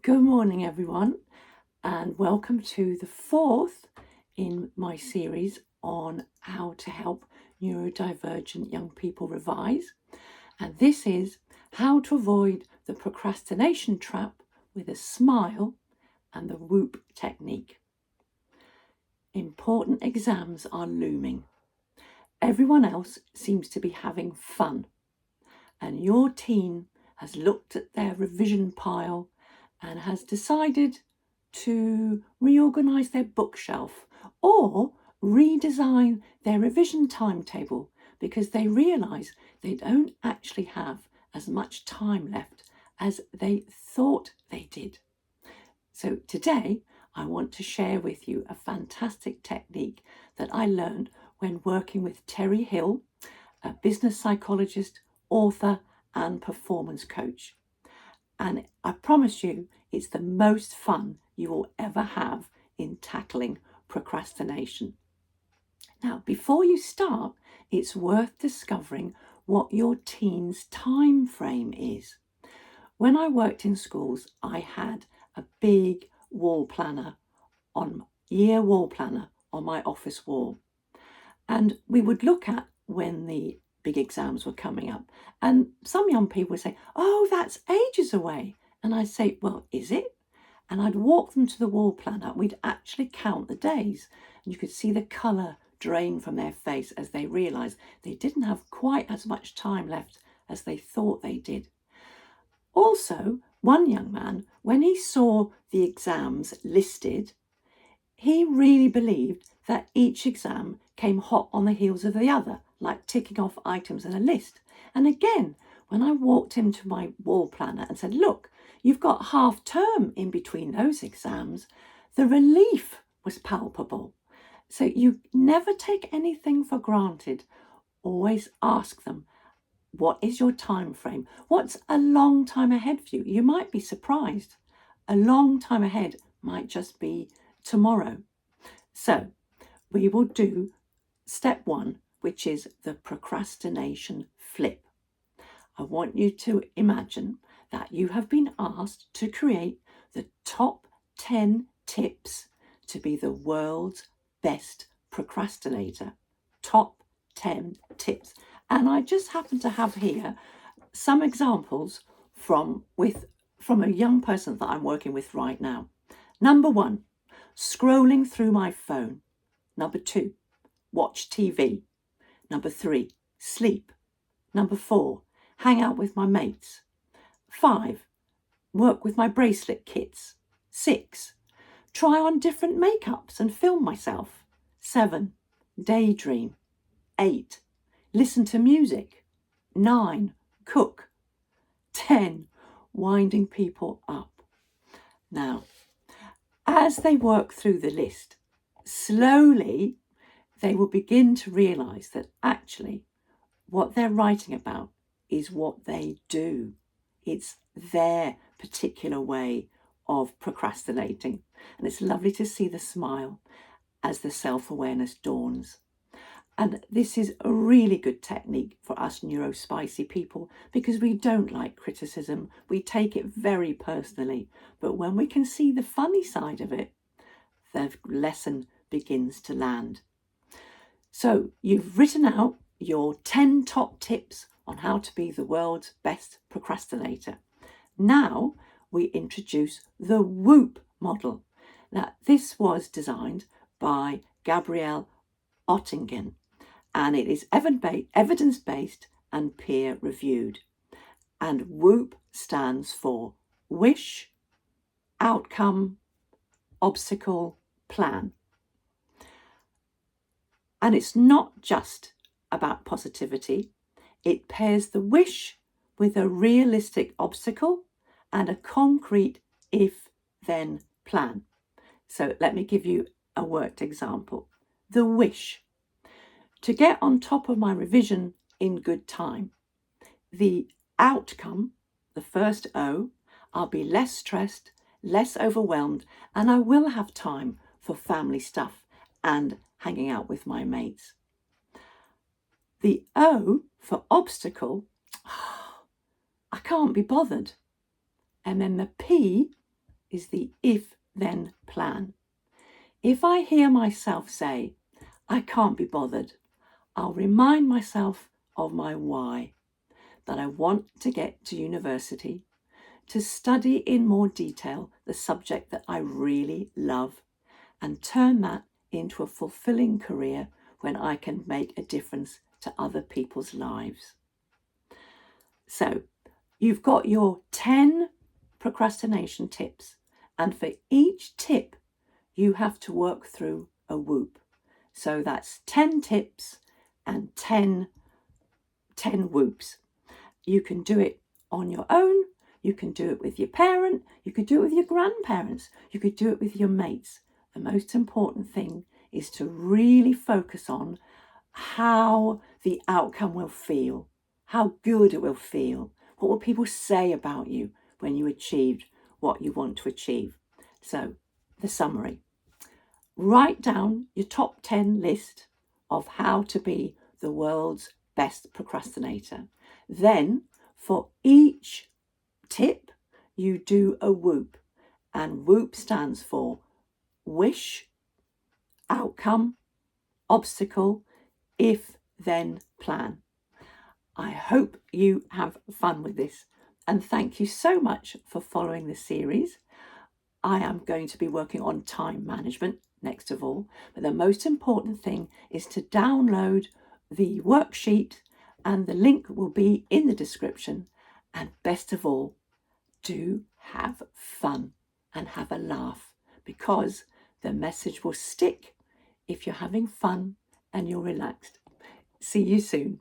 Good morning, everyone, and welcome to the fourth in my series on how to help neurodivergent young people revise. And this is how to avoid the procrastination trap with a smile and the WOOP technique. Important exams are looming. Everyone else seems to be having fun, and your teen has looked at their revision pile and has decided to reorganise their bookshelf or redesign their revision timetable because they realise they don't actually have as much time left as they thought they did. So today I want to share with you a fantastic technique that I learned when working with Terry Hill, a business psychologist, author and performance coach. And I promise you, it's the most fun you will ever have in tackling procrastination. Now, before you start, it's worth discovering what your teen's time frame is. When I worked in schools, I had a big year wall planner on my office wall. And we would look at when the big exams were coming up. And some young people would say, "Oh, that's ages away." And I'd say, "Well, is it?" And I'd walk them to the wall planner. We'd actually count the days. And you could see the colour drain from their face as they realised they didn't have quite as much time left as they thought they did. Also, one young man, when he saw the exams listed, he really believed that each exam came hot on the heels of the other, like ticking off items in a list. And again, when I walked him to my wall planner and said, "Look, you've got half term in between those exams," the relief was palpable. So you never take anything for granted. Always ask them, what is your time frame? What's a long time ahead for you? You might be surprised. A long time ahead might just be tomorrow. So we will do step 1, which is the procrastination flip. I want you to imagine that you have been asked to create the top 10 tips to be the world's best procrastinator. Top 10 tips. And I just happen to have here some examples from a young person that I'm working with right now. Number 1, scrolling through my phone. Number 2, watch TV. Number 3, sleep. Number 4, hang out with my mates. 5, work with my bracelet kits. 6, try on different makeups and film myself. 7, daydream. 8, listen to music. 9, cook. 10, winding people up. Now, as they work through the list, slowly they will begin to realise that actually what they're writing about is what they do. It's their particular way of procrastinating. And it's lovely to see the smile as the self-awareness dawns. And this is a really good technique for us neurospicy people because we don't like criticism. We take it very personally. But when we can see the funny side of it, the lesson begins to land. So you've written out your 10 top tips on how to be the world's best procrastinator. Now we introduce the WOOP model. Now this was designed by Gabriele Oettingen, and it is evidence-based and peer-reviewed. And WOOP stands for wish, outcome, obstacle, plan. And it's not just about positivity. It pairs the wish with a realistic obstacle and a concrete if-then plan. So let me give you a worked example. The wish: to get on top of my revision in good time. The outcome, the first O, I'll be less stressed, less overwhelmed, and I will have time for family stuff and hanging out with my mates. The O for obstacle, I can't be bothered. And then the P is the if-then plan. If I hear myself say, I can't be bothered, I'll remind myself of my why, that I want to get to university, to study in more detail the subject that I really love, and turn that into a fulfilling career when I can make a difference to other people's lives. So you've got your 10 procrastination tips, and for each tip you have to work through a WOOP. So that's 10 tips and 10 WOOPs. You can do it on your own, you can do it with your parent, you could do it with your grandparents, you could do it with your mates. The most important thing is to really focus on how the outcome will feel, how good it will feel, what will people say about you when you achieved what you want to achieve. So the summary: write down your top 10 list of how to be the world's best procrastinator. Then for each tip, you do a WOOP, and WOOP stands for wish, outcome, obstacle, if then plan. I hope you have fun with this, and thank you so much for following this series. I am going to be working on time management next of all, but the most important thing is to download the worksheet, and the link will be in the description. And best of all, do have fun and have a laugh, because the message will stick if you're having fun and you're relaxed. See you soon.